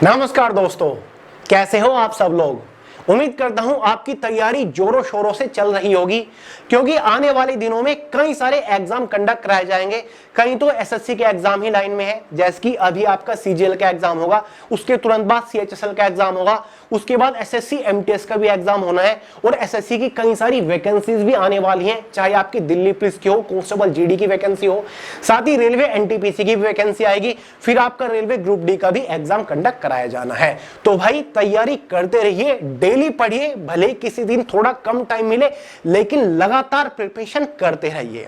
नमस्कार दोस्तों, कैसे हो आप सब लोग। उम्मीद करता हूं आपकी तैयारी जोरों शोरों से चल रही होगी, क्योंकि आने वाले दिनों में कई सारे एग्जाम कंडक्ट कराए जाएंगे। कहीं तो एसएससी के एग्जाम ही लाइन में है, जैसे कि अभी आपका सीजीएल का एग्जाम होगा, उसके तुरंत बाद सीएचएसएल का एग्जाम होगा, उसके बाद एसएससी एमटीएस का भी एग्जाम होना है और एसएससी की कई सारी वैकेंसीज भी आने वाली हैं, चाहे आपकी दिल्ली पुलिस की हो, कांस्टेबल जीडी की वैकेंसी हो, साथ ही रेलवे एनटीपीसी की भी वैकेंसी आएगी, फिर आपका रेलवे ग्रुप डी का भी एग्जाम कंडक्ट कराया जाना है। तो भाई तैयारी करते रहिए, डेली पढ़िए, भले किसी दिन थोड़ा कम टाइम मिले लेकिन लगातार प्रिपरेशन करते रहिए।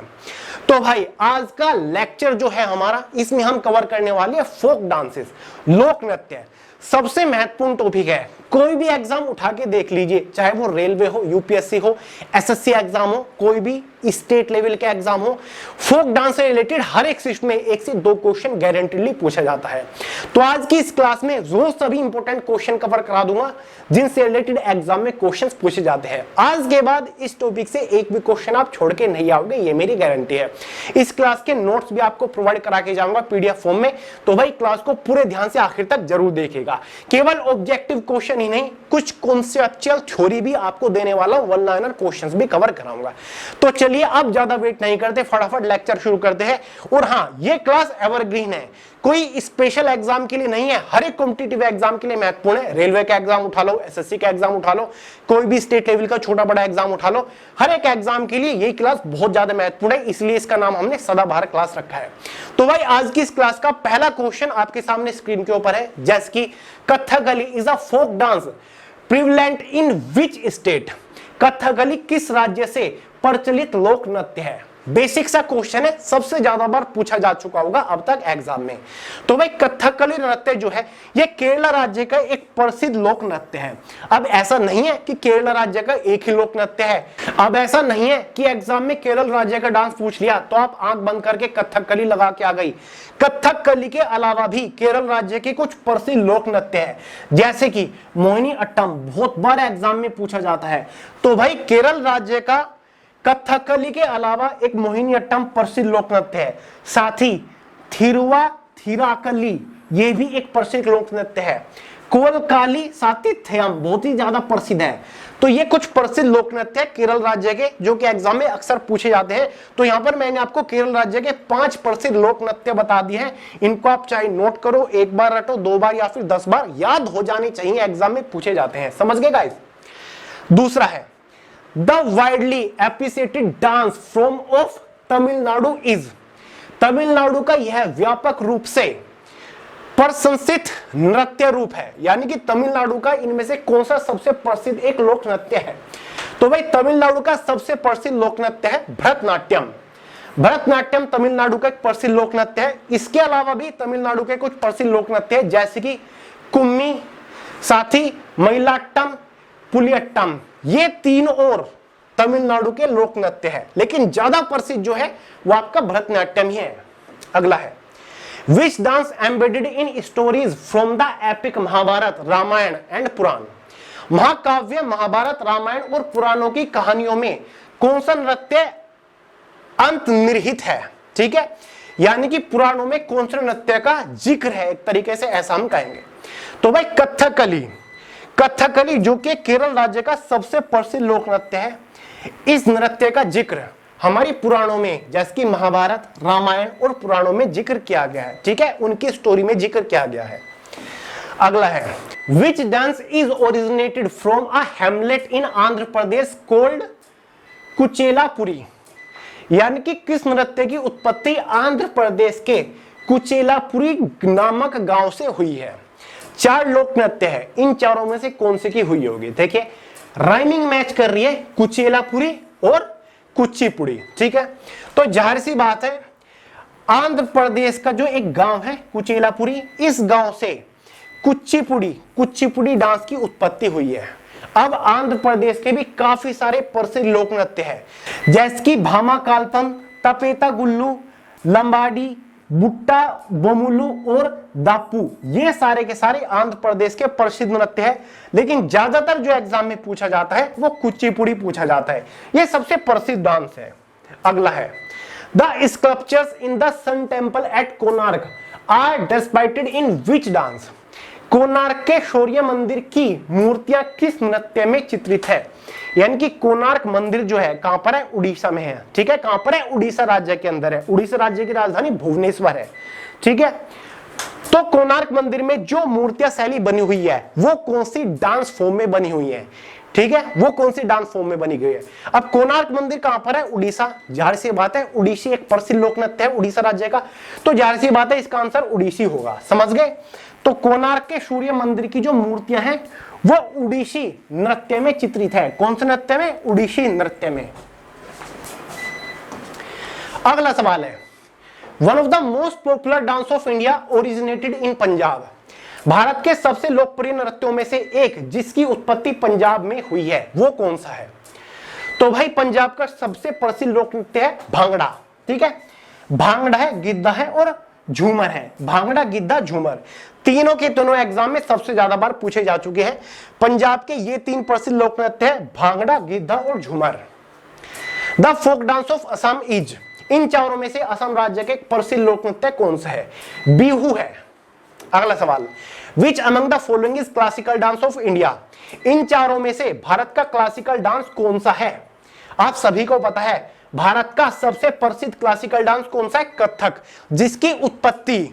तो भाई आज का लेक्चर जो है हमारा, इसमें हम कवर करने वाले हैं फोक डांसेस, लोक नृत्य। सबसे महत्वपूर्ण टॉपिक है, कोई भी एग्जाम उठा के देख लीजिए, चाहे वो रेलवे हो, यूपीएससी हो, एसएससी एग्जाम हो, कोई भी स्टेट लेवल के एग्जाम हो, फोक डांस से रिलेटेड हर एक शिफ्ट में 1 से 2 क्वेश्चन गारंटीडली पूछा जाता है। तो आज की इस क्लास में रोज सभी इंपॉर्टेंट क्वेश्चन कवर करा दूंगा जिनसे रिलेटेड एग्जाम में क्वेश्चंस पूछे जाते हैं। आज के बाद इस टॉपिक से एक भी क्वेश्चन आप छोड़ के नहीं आओगे, ये मेरी गारंटी है। इस क्लास के नोट्स भी आपको प्रोवाइड करा के जाऊंगा पीडीएफ फॉर्म में, तो भाई क्लास को पूरे ध्यान से आखिर तक जरूर देखिएगा। केवल ऑब्जेक्टिव क्वेश्चन ही नहीं, कुछ कॉन्सेप्चुअल थ्योरी भी आपको देने वाला हूं, वन लाइनर क्वेश्चंस भी कवर कराऊंगा। तो चलिए अब ज्यादा वेट नहीं करते, फटाफट लेक्चर शुरू करते हैं। और हाँ, ये क्लास एवरग्रीन है, कोई स्पेशल एग्जाम के लिए नहीं है, हर एक कॉम्पिटिटिव एग्जाम के लिए महत्वपूर्ण है। रेलवे का एग्जाम उठा लो, एसएससी का एग्जाम उठा लो, कोई भी स्टेट लेवल का छोटा बड़ा एग्जाम उठा लो, हर एक एग्जाम के लिए ये क्लास बहुत ज्यादा महत्वपूर्ण है, इसलिए इसका नाम हमने सदाबहार क्लास रखा है। तो भाई आज की इस क्लास का पहला क्वेश्चन आपके सामने स्क्रीन के ऊपर है, जैसे कि Kathakali is a folk dance prevalent in which state. Kathakali किस राज्य से प्रचलित लोक नृत्य है। बेसिक सा क्वेश्चन है, सबसे ज्यादा बार पूछा जा चुका होगा अब तक एग्जाम में। तो भाई कथकली नृत्य जो है ये केरला राज्य का एक प्रसिद्ध लोक नृत्य है। अब ऐसा नहीं है कि केरला राज्य का एक ही लोक नृत्य है, अब ऐसा नहीं है कि एग्जाम में केरल राज्य का डांस पूछ लिया तो आप आंख बंद करके कथकली लगा के आ गई। कथकली के अलावा भी केरल राज्य के कुछ प्रसिद्ध लोक नृत्य है, जैसे कि मोहिनी अट्टम, बहुत बार एग्जाम में पूछा जाता है। तो भाई केरल राज्य का कथकली के अलावा एक मोहिनी अट्टम प्रसिद्ध लोक नृत्य है, साथ ही थिरुवाथिराकली ये भी एक प्रसिद्ध लोक नृत्य है। कोलकाली, साथ ही थयम बहुत ही ज्यादा प्रसिद्ध है। तो ये कुछ प्रसिद्ध लोक नृत्य है केरल राज्य के, जो कि एग्जाम में अक्सर पूछे जाते हैं। तो यहाँ पर मैंने आपको केरल राज्य के 5 प्रसिद्ध लोक नृत्य बता दिए हैं। इनको आप चाहे नोट करो, 1 बार रटो, 2 बार या फिर 10 बार, याद हो जाने चाहिए, एग्जाम में पूछे जाते हैं। समझ गए गाइस। दूसरा है The widely appreciated dance form of Tamil Nadu is। Tamil Nadu का यह व्यापक रूप से प्रशंसित नृत्य रूप है, यानी कि तमिलनाडु का इनमें से कौन सा सबसे प्रसिद्ध एक लोक नृत्य है। तो भाई तमिलनाडु का सबसे प्रसिद्ध लोक नृत्य है भरतनाट्यम। भरतनाट्यम तमिलनाडु का एक प्रसिद्ध लोक नृत्य है। इसके अलावा भी तमिलनाडु के कुछ प्रसिद्ध लोक नृत्य है, जैसे कि कुम्मी, साथ ही महिलाट्टम, पुलियट्टम, ये 3 और तमिलनाडु के लोक नृत्य है, लेकिन ज्यादा प्रसिद्ध जो है वो आपका भरतनाट्यम ही है। अगला है which dance embedded in stories from the epic Mahabharata, Ramayana and Purana. महाकाव्य महाभारत, रामायण और पुराणों की कहानियों में कौन सा नृत्य अंतर्निहित है। ठीक है, यानी कि पुराणों में कौन सा नृत्य का जिक्र है, एक तरीके से ऐसा हम कहेंगे। तो भाई कथकली, कथकली जो कि केरल राज्य का सबसे प्रसिद्ध लोक नृत्य है, इस नृत्य का जिक्र हमारी पुराणों में, जैसे कि महाभारत, रामायण और पुराणों में जिक्र किया गया है। ठीक है, उनकी स्टोरी में जिक्र किया गया है। अगला है which dance is originated from a hamlet in Andhra Pradesh called Kuchelapuri. यानी कि किस नृत्य की उत्पत्ति आंध्र प्रदेश के कुचेलापुरी नामक गांव से हुई है। 4 लोक नृत्य है, इन चारों में से कौन से की हुई होगी। देखिए राइमिंग मैच कर रही है, कुचेलापुरी और कुचिपुड़ी। ठीक है, तो जाहिर सी बात है आंध्र प्रदेश का जो एक गांव है कुचेलापुरी, इस गांव से कुचिपुड़ी डांस की उत्पत्ति हुई है। अब आंध्र प्रदेश के भी काफी सारे प्रसिद्ध लोक नृत्य है, जैसे कि भामा काल्पम, तपेता गुल्लू, लंबाडी, बुट्टा बोमुलू और दापू, ये सारे के सारे आंध्र प्रदेश के प्रसिद्ध नृत्य है। लेकिन ज्यादातर जो एग्जाम में पूछा जाता है वो कुचिपुड़ी पूछा जाता है, ये सबसे प्रसिद्ध डांस है। अगला है the sculptures in the sun temple at Konark are depicted in which dance. Konark के सूर्य मंदिर की मूर्तियां किस नृत्य में चित्रित है? यानी कि कोणार्क मंदिर जो है कहां पर है? उड़ीसा में है। ठीक है, कहां पर है? उड़ीसा राज्य के अंदर है। उड़ीसा राज्य की राजधानी भुवनेश्वर है। ठीक है, तो कोणार्क मंदिर में जो मूर्तियां शैली बनी हुई है वो कौन सी डांस फॉर्म में बनी हुई है? ठीक है, वो कौन सी डांस फॉर्म में बनी गई है? अब कोणार्क मंदिर कहां पर है? उड़ीसा। जाहिर सी बात है, उड़ीसी एक प्रसिद्ध लोक नृत्य है उड़ीसा राज्य का, तो जाहिर सी बात है इसका आंसर उड़ीसी होगा। समझ गए? तो कोणार्क के सूर्य मंदिर की जो मूर्तियां हैं वो उड़ीसी नृत्य में चित्रित है। कौन से नृत्य में? उड़ीसी नृत्य में। अगला सवाल है, one of the most popular dance of India originated in Punjab. Bharat के सबसे लोकप्रिय नृत्यों में से एक जिसकी उत्पत्ति पंजाब में हुई है वो कौन सा है? तो भाई पंजाब का सबसे प्रसिद्ध लोक नृत्य है भांगड़ा। ठीक है, भांगड़ा है, गिद्धा है और झूमर है। भांगड़ा, गिद्धा, झूमर तीनों के तीनों एग्जाम में सबसे ज्यादा बार पूछे जा चुके हैं। पंजाब के ये तीन प्रसिद्ध लोक नृत्य है भांगड़ा, गिद्धा और Jhoomar. The folk dance of Assam is, इन चारों में से असम राज्य के प्रसिद्ध लोक नृत्य कौन सा है? बिहू है। अगला सवाल, which among the following is classical dance of India. इन चारों में से भारत का क्लासिकल डांस कौन सा है? आप सभी को पता है भारत का सबसे प्रसिद्ध क्लासिकल डांस कौन सा है? कथक, जिसकी उत्पत्ति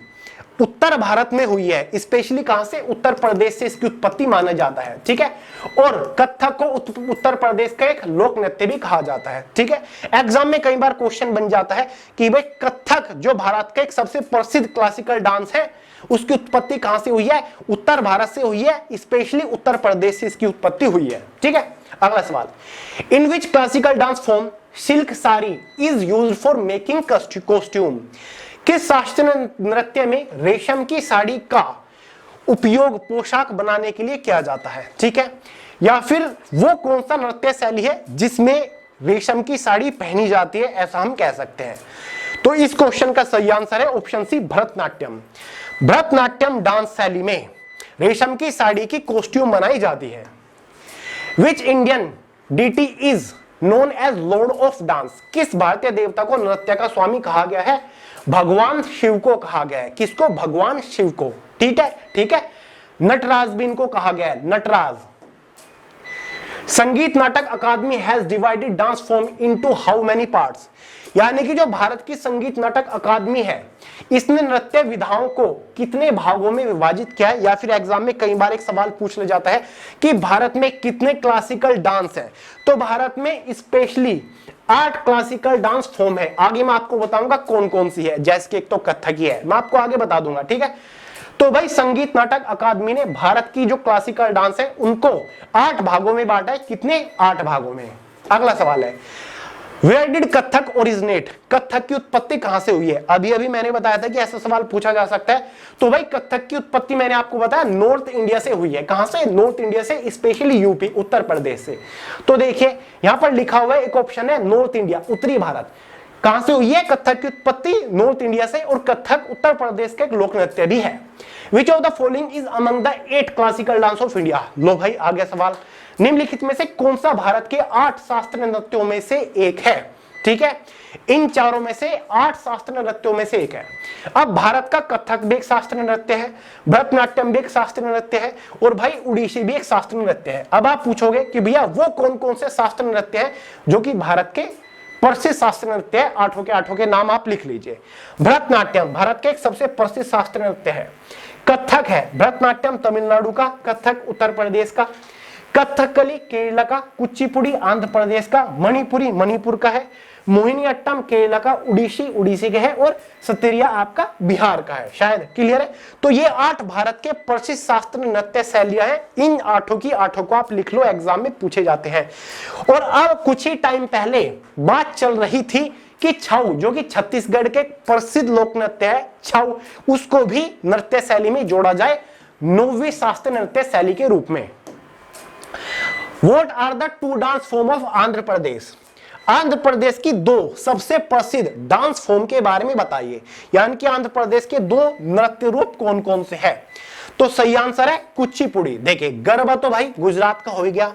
उत्तर भारत में हुई है। स्पेशली कहां से? उत्तर प्रदेश से इसकी उत्पत्ति माना जाता है। ठीक है, और कथक को उत्तर प्रदेश का एक लोक नृत्य भी कहा जाता है। ठीक है, एग्जाम में कई बार क्वेश्चन बन जाता है कि भाई कथक जो भारत का एक सबसे प्रसिद्ध क्लासिकल डांस है उसकी उत्पत्ति कहां से हुई है? उत्तर भारत से हुई है, स्पेशली उत्तर प्रदेश से इसकी उत्पत्ति हुई है। ठीक है, अगला सवाल, in which classical dance form silk sari is used for making costume. किस शास्त्रीय नृत्य में रेशम की साड़ी का उपयोग पोशाक बनाने के लिए किया जाता है? ठीक है, या फिर वो कौन सा नृत्य शैली है जिसमें रेशम की साड़ी पहनी जाती है, ऐसा हम कह सकते हैं। तो इस क्वेश्चन का सही आंसर है option C, Bharatanatyam. Bharatanatyam dance शैली में रेशम की साड़ी की कॉस्ट्यूम बनाई जाती है। Which Indian deity is known as Lord of dance. किस भारतीय देवता को नृत्य का स्वामी कहा गया है? भगवान शिव को कहा गया है। किसको? भगवान शिव को। ठीक है, ठीक है, नटराज भी इनको कहा गया है, Nataraj. Sangeet Natak Akademi has divided dance form into how many parts. यानी कि जो भारत की संगीत नाटक अकादमी है इसने नृत्य विधाओं को कितने भागों में विभाजित किया है? या फिर एग्जाम में कई बार एक सवाल पूछ ले जाता है कि भारत में कितने क्लासिकल डांस है, तो भारत में स्पेशली 8 क्लासिकल डांस फॉर्म है। आगे मैं आपको बताऊंगा कौन कौन सी है, जैसे कि एक तो कथक है, मैं आपको आगे बता दूंगा। ठीक है, तो भाई संगीत नाटक अकादमी ने भारत की जो क्लासिकल डांस है उनको 8 भागों में बांटा है। कितने? 8 भागों में। अगला सवाल है, where did Kathak originate. Kathak की उत्पत्ति कहां से हुई है? अभी अभी मैंने बताया था कि ऐसा सवाल पूछा जा सकता है। तो भाई कथक की उत्पत्ति मैंने आपको बताया नॉर्थ इंडिया से हुई है। कहां से? नॉर्थ इंडिया से, स्पेशली यूपी, उत्तर प्रदेश से। तो देखिए यहां पर लिखा हुआ है, एक ऑप्शन है नॉर्थ इंडिया, उत्तरी भारत। कहां से हुई है कथक की उत्पत्ति? नॉर्थ इंडिया से, और कथक उत्तर प्रदेश का एक लोक नृत्य भी है। Which of the following is among the 8 classical dance of India. लो भाई आ गया सवाल, निम्नलिखित में से कौन सा भारत के 8 शास्त्रीय नृत्यों में से एक है? ठीक है, इन चारों में से 8 शास्त्रीय नृत्यों में से एक है। अब भारत का कथक भी एक शास्त्रीय नृत्य है, भरतनाट्यम भी एक शास्त्रीय नृत्य है, और भाई उड़ीसी भी एक शास्त्रीय नृत्य है। अब आप पूछोगे कि भैया वो कौन कौन से शास्त्रीय नृत्य है जो कि भारत के प्रसिद्ध शास्त्रीय नृत्य है? 8 के नाम आप लिख लीजिए। भरतनाट्यम भारत के एक सबसे प्रसिद्ध शास्त्रीय नृत्य है। कथक है, भरतनाट्यम तमिलनाडु का, कथक उत्तर प्रदेश का, कथकली केरला का, कुचिपुड़ी आंध्र प्रदेश का, मणिपुरी मणिपुर का है, मोहिनीअट्टम केरला का, उड़ीसी के है, और सत्रिया आपका बिहार का है। शायद क्लियर है। तो ये 8 भारत के प्रसिद्ध शास्त्रीय नृत्य शैलियां हैं। इन 8 को आप लिख लो, एग्जाम में पूछे जाते हैं। और अब कुछ ही टाइम पहले बात चल रही थी कि छऊ, जो कि छत्तीसगढ़ के प्रसिद्ध लोक नृत्य है छऊ, उसको भी नृत्य शैली में जोड़ा जाए 9वीं शास्त्रीय नृत्य शैली के रूप में। What are the 2 dance form of Andhra Pradesh. Andhra Pradesh की 2 सबसे प्रसिद्ध डांस फॉर्म के बारे में बताइए। यानी कि आंध्र प्रदेश के 2 नृत्य रूप कौन कौन से हैं? तो सही आंसर है कुचिपुड़ी। देखिए गरबा तो भाई गुजरात का हो गया,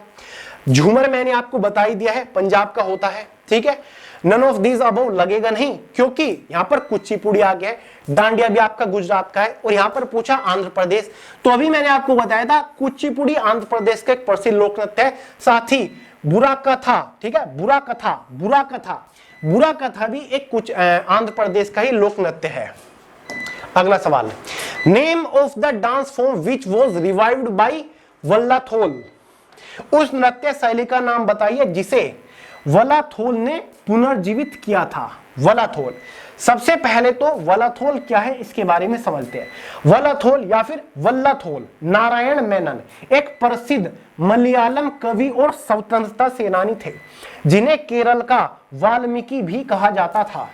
झूमर मैंने आपको बता ही दिया है पंजाब का होता है। ठीक है, नन ऑफ दीज अबव लगेगा नहीं, क्योंकि यहां पर कुचिपुड़ी आ गया है, डांडिया भी आपका गुजरात का है, और यहां पर पूछा आंध्र प्रदेश। तो अभी मैंने आपको बताया था कुचिपुड़ी आंध्र प्रदेश का एक प्रसिद्ध लोक नृत्य है। साथ ही बुरा कथा, ठीक है, बुरा कथा भी एक कुछ आंध्र प्रदेश का ही लोक नृत्य है। अगला सवाल, name of the dance form which was revived by Vallathol. उस नृत्य शैली का नाम बताइए जिसे वल्लाथोल ने पुनर्जीवित किया था। वल्लाथोल, सबसे पहले तो वल्लाथोल क्या है इसके बारे में समझते हैं। वल्लाथोल या फिर वल्लाथोल नारायण मेनन एक प्रसिद्ध मलयालम कवि और स्वतंत्रता सेनानी थे, जिन्हें केरल का वाल्मीकि भी कहा जाता था।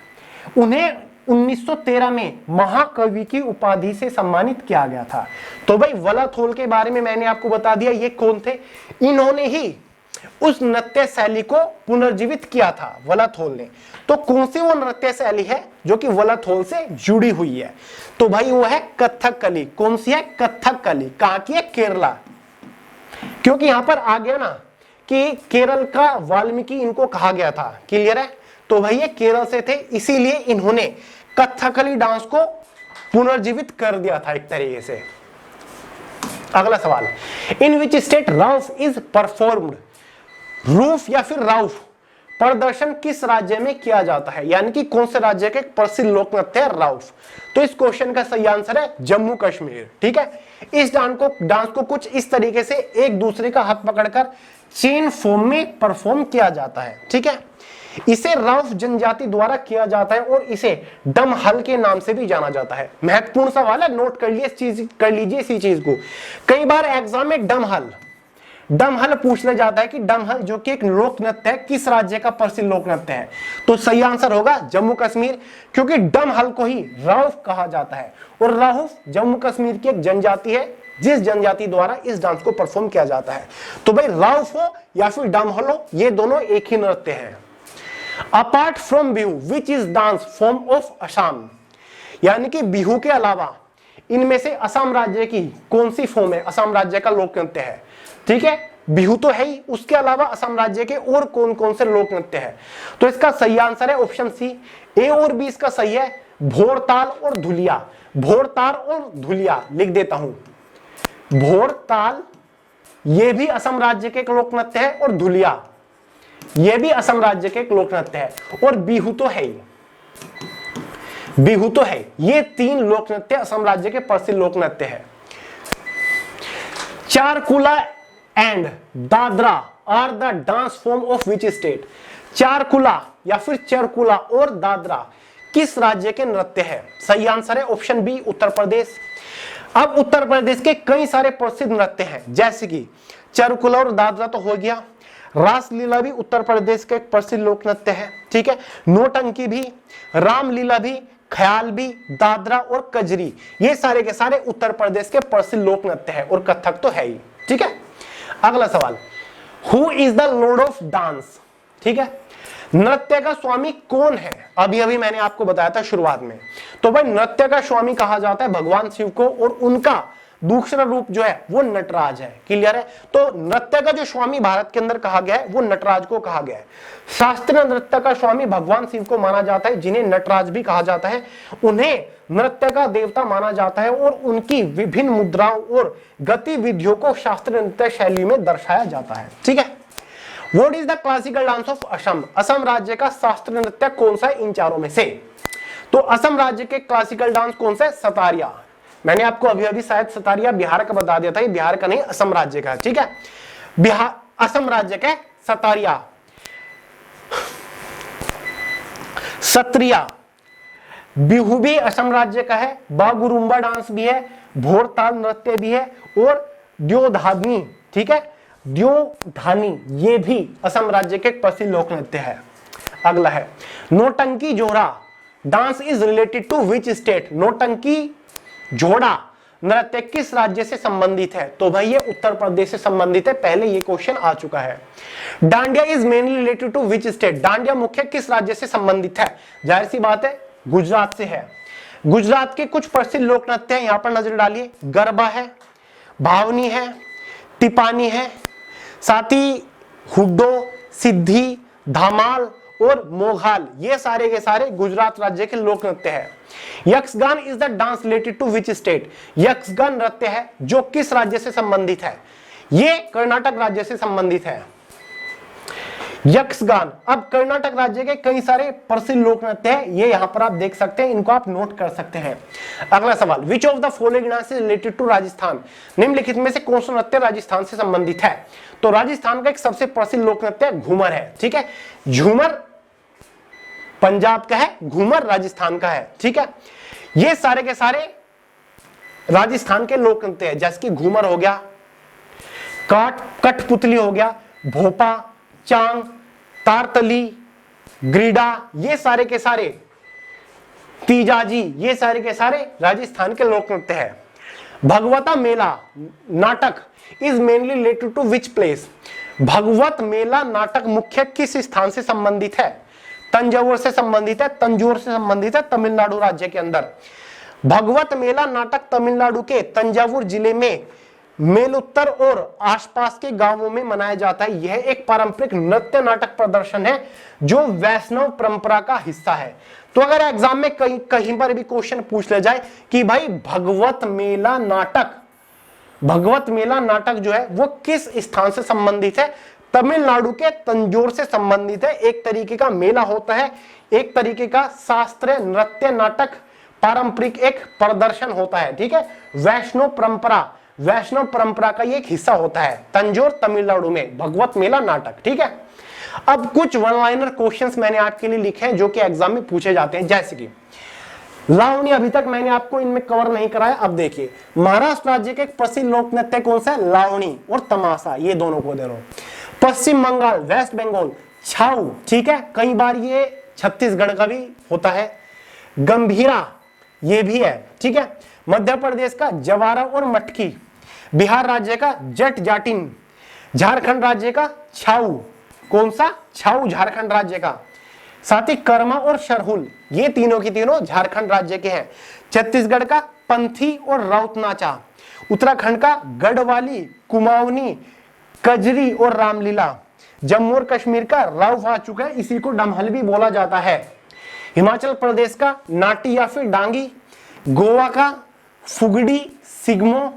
उन्हें 1913 में महाकवि की उपाधि से सम्मानित किया गया था। तो भाई वल्लाथोल के बारे में मैंने आपको बता दिया, ये कौन थे, इन्होंने ही उस नृत्य शैली को पुनर्जीवित किया था, वल्लाथोल ने। तो कौन सी वो नृत्य शैली है जो कि वल्लाथोल से जुड़ी हुई है, तो भाई वो है कथकली। कौन सी है, कथकली। कहां की है, केरला। क्योंकि यहां पर आ गया ना कि केरल का वाल्मीकि इनको कहा गया था, क्लियर है। तो भाई ये केरल से थे, इसीलिए इन्होंने कथकली डांस को पुनर्जीवित कर दिया था एक तरीके से। अगला सवाल, in which state Rauf is performed. Rouf या फिर राउफ प्रदर्शन किस राज्य में किया जाता है, यानी कि कौन से राज्य का एक प्रसिद्ध लोक नृत्य है राउफ। तो इस क्वेश्चन का सही आंसर है जम्मू कश्मीर, ठीक है। इस डांस को कुछ इस तरीके से एक दूसरे का हाथ पकड़कर चेन फॉर्म में परफॉर्म किया जाता है, ठीक है। इसे राउफ जनजाति द्वारा किया जाता है और इसे डमहल के नाम से भी जाना जाता है। महत्वपूर्ण सवाल है, नोट कर लीजिए इसी चीज को। कई बार एग्जाम में डमहल पूछने जाता है कि डमहल जो कि एक लोक नृत्य है किस राज्य का प्रसिद्ध लोक नृत्य है, तो सही आंसर होगा जम्मू कश्मीर, क्योंकि डमहल को ही राउफ कहा जाता है और राउफ जम्मू कश्मीर की एक जनजाति है जिस जनजाति द्वारा इस डांस को परफॉर्म किया जाता है। तो भाई राउफ हो या फिर डमहल हो, ये दोनों एक ही नृत्य है। Apart from Bihu which is dance form of Assam, यानी कि बिहू के अलावा इनमें से असम राज्य की कौन सी फॉर्म है, असम राज्य का लोक नृत्य है, ठीक है। बिहू तो है ही, उसके अलावा असम राज्य के और कौन कौन से लोक नृत्य है, तो इसका सही आंसर है ऑप्शन सी, ए और बी इसका सही है, भोरताल और धुलिया। भोरताल और धुलिया लिख देता हूं, भोरताल ये भी असम राज्य के एक लोक नृत्य है और धुलिया ये भी असम राज्य के एक लोक नृत्य है, और बिहू तो है ही, बिहू तो है। ये तीन लोक नृत्य असम राज्य के प्रसिद्ध लोक नृत्य है। Charkula and Dadra are the dance form of which state. Charkula या फिर चरकुला और दादरा किस राज्य के नृत्य है, सही आंसर है ऑप्शन बी उत्तर प्रदेश। अब उत्तर प्रदेश के कई सारे प्रसिद्ध नृत्य हैं, जैसे कि चरकुला और दादरा तो हो गया, रासलीला भी उत्तर प्रदेश का एक प्रसिद्ध लोक नृत्य है, ठीक है। नौटंकी भी, रामलीला भी, ख्याल भी, दादरा और कजरी, ये सारे के सारे उत्तर प्रदेश के प्रसिद्ध लोक नृत्य है, और कथक तो है ही, ठीक है। अगला सवाल, who is the Lord of dance, ठीक है। नृत्य का स्वामी कौन है, अभी अभी मैंने आपको बताया था शुरुआत में। तो भाई नृत्य का स्वामी कहा जाता है भगवान शिव को, और उनका दूसरा रूप जो है वो नटराज है, क्लियर है। तो नृत्य का जो स्वामी भारत के अंदर कहा गया है वो नटराज को कहा गया है। शास्त्रीय नृत्य का स्वामी भगवान शिव को माना जाता है, जिन्हें नटराज भी कहा जाता है। उन्हें नृत्य का देवता माना जाता है और उनकी विभिन्न मुद्राओं और गतिविधियों को शास्त्रीय नृत्य शैली में दर्शाया जाता है, ठीक है। What is the classical dance of Assam. Assam राज्य का शास्त्रीय नृत्य कौन सा है इन चारों में से, तो असम राज्य के क्लासिकल डांस कौन सा है, सतारिया। मैंने आपको अभी अभी शायद सतारिया बिहार का बता दिया था, ये बिहार का नहीं असम राज्य का, ठीक है। बिहार असम राज्य का सतारिया, सत्रिया। बिहू भी असम राज्य का है, बागुरुम्बा डांस भी है, भोरताल नृत्य भी है, और द्योधानी, ठीक है, द्योधानी ये भी असम राज्य के प्रसिद्ध लोक नृत्य है। अगला है नौटंकी जोड़ा dance is related to which state. Nautanki जोड़ा नृत्य किस राज्य से संबंधित है, तो भाई ये उत्तर प्रदेश से संबंधित है, पहले ये क्वेश्चन आ चुका है। Dandiya is mainly related to which state. Dandiya मुख्य किस राज्य से संबंधित है, जाहिर सी बात है गुजरात से है। गुजरात के कुछ प्रसिद्ध लोक नृत्य हैं, यहां पर नजर डालिए, गरबा है, भावनी है, टिपानी है, साथ ही हुड्डो, सिद्धि, धमाल और मोघाल ये सारे के सारे गुजरात राज्य के लोक नृत्य है। Yakshagana is the dance related to which state, Yakshagana नृत्य है जो किस राज्य से संबंधित है, ये कर्नाटक राज्य से संबंधित है। यक्षगान, अब कर्नाटक राज्य के कई सारे प्रसिद्ध लोक नृत्य है, ये यहां पर आप देख सकते हैं, इनको आप नोट कर सकते हैं। अगला सवाल, which of the following dance is related to Rajasthan, निम्नलिखित में से कौन सा नृत्य राजस्थान से संबंधित है। तो राजस्थान का एक सबसे प्रसिद्ध लोक नृत्य घूमर है, ठीक है। झूमर पंजाब का है, घूमर राजस्थान का है, ठीक है। ये सारे के सारे राजस्थान के लोक नृत्य है, जैसे कि घूमर हो गया, कठपुतली हो गया, भोपा, चांग, तारतली, ग्रीडा, ये सारे के सारे, तीजाजी, ये सारे के सारे राजस्थान के लोक नृत्य है। Bhagavata Mela Nataka is mainly related to which place, Bhagavata Mela Nataka मुख्य किस स्थान से संबंधित है, तंजावुर से संबंधित है, तंजौर से संबंधित है, तमिलनाडु राज्य के अंदर। भगवत मेला नाटक तमिलनाडु के तंजावुर जिले में मेलुत्तर और आसपास के गांवों में मनाया जाता है। यह एक पारंपरिक नृत्य नाटक प्रदर्शन है जो वैष्णव परंपरा का हिस्सा है। तो अगर एग्जाम में कहीं पर भी क्वेश्चन पूछ ले जाए कि भाई भगवत मेला नाटक जो है वो किस स्थान से संबंधित है, तमिलनाडु के तंजौर से संबंधित है। एक तरीके का मेला होता है, एक तरीके का शास्त्रीय नृत्य नाटक पारंपरिक एक प्रदर्शन होता है, ठीक है। वैष्णव परंपरा का ये एक हिस्सा होता है, तंजौर तमिलनाडु में भगवत मेला नाटक, ठीक है। अब कुछ वन लाइनर क्वेश्चंस मैंने आपके लिए लिखे हैं जो कि एग्जाम में पूछे जाते हैं, जैसे कि लावणी, अभी तक मैंने आपको इनमें कवर नहीं कराया। अब देखिए, महाराष्ट्र राज्य के एक प्रसिद्ध लोक नृत्य कौन सा है, लावणी और तमाशा, ये दोनों को दे रहा हूं। पश्चिम बंगाल, वेस्ट बंगाल, छाऊ, ठीक है, कई बार ये छत्तीसगढ़ का भी होता है। गंभीरा ये भी है, ठीक है। मध्य प्रदेश का जवारा और मटकी, बिहार राज्य का जट जाटिन, झारखंड राज्य का छाऊ, कौन सा, छाऊ झारखंड राज्य का। साथ ही कर्मा और शरहुल, ये तीनों की तीनों झारखंड राज्य के हैं। छत्तीसगढ़ का पंथी और राउत नाचा, उत्तराखंड का गढ़वाली, कुमाऊनी, कजरी और रामलीला, जम्मू और कश्मीर का राव आ चुका है, इसी को डमहल भी बोला जाता है। हिमाचल प्रदेश का नाटी या फिर डांगी, गोवा का फुगड़ी सिग्मो,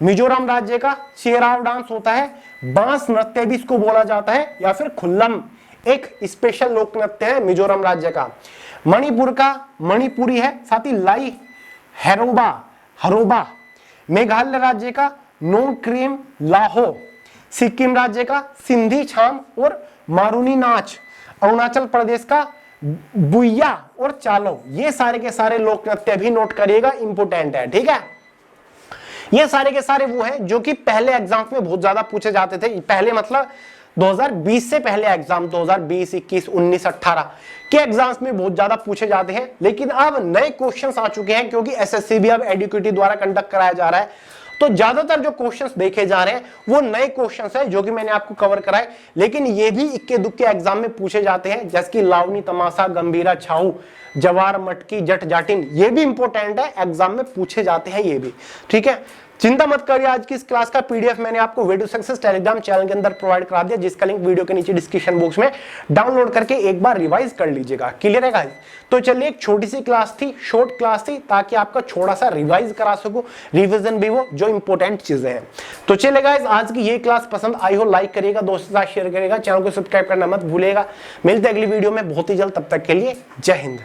मिजोरम राज्य का चेराव डांस होता है, बांस नृत्य भी इसको बोला जाता है, या फिर खुल्लम एक स्पेशल लोक नृत्य है मिजोरम राज्य का। मणिपुर का मणिपुरी है, साथ ही लाई हरोबा, मेघालय राज्य का नोक्रेम लाहो, सिक्किम राज्य का सिंधी छाम और मारूनी नाच, अरुणाचल प्रदेश का बुइया और चालो, ये सारे के सारे लोक नृत्य भी नोट करिएगा, इंपोर्टेंट है, ठीक है। ये सारे के सारे वो हैं जो कि पहले एग्जाम्स में बहुत ज्यादा पूछे जाते थे, पहले मतलब 2020 से पहले एग्जाम 2020, 21, 19, 18 के एग्जाम्स में बहुत ज्यादा पूछे जाते हैं। लेकिन अब नए क्वेश्चंस आ चुके हैं क्योंकि एसएससी भी अब एडुकेटी द्वारा कंडक्ट कराया जा रहा है, तो ज्यादातर जो क्वेश्चंस देखे जा रहे हैं वो नए क्वेश्चंस हैं जो कि मैंने आपको कवर कराए। लेकिन ये भी इक्के दुक्के एग्जाम में पूछे जाते हैं, जैसे कि लावनी, तमाशा, गंभीरा, छाऊ, जवार, मटकी, जट जाटिन, ये भी इंपॉर्टेंट है, एग्जाम में पूछे जाते हैं ये भी, ठीक है। चिंता मत करिए, आज की इस क्लास का पीडीएफ मैंने आपको way to success Telegram channel के अंदर प्रोवाइड करा दिया, जिसका लिंक वीडियो के नीचे डिस्क्रिप्शन बॉक्स में डाउनलोड करके एक बार रिवाइज कर लीजिएगा। क्लियर है गाइस? तो चलिए, एक छोटी सी क्लास थी, शॉर्ट क्लास थी, ताकि आपका थोड़ा सा रिवाइज करा सकूं, रिवीजन भी वो जो इंपॉर्टेंट चीजें हैं। तो चलिए गाइस, आज की ये क्लास पसंद आई हो, लाइक करिएगा, दोस्तों के साथ शेयर करिएगा, चैनल को सब्सक्राइब करना मत भूलिएगा। मिलते हैं अगली वीडियो में बहुत ही जल्द, तब तक के लिए जय हिंद।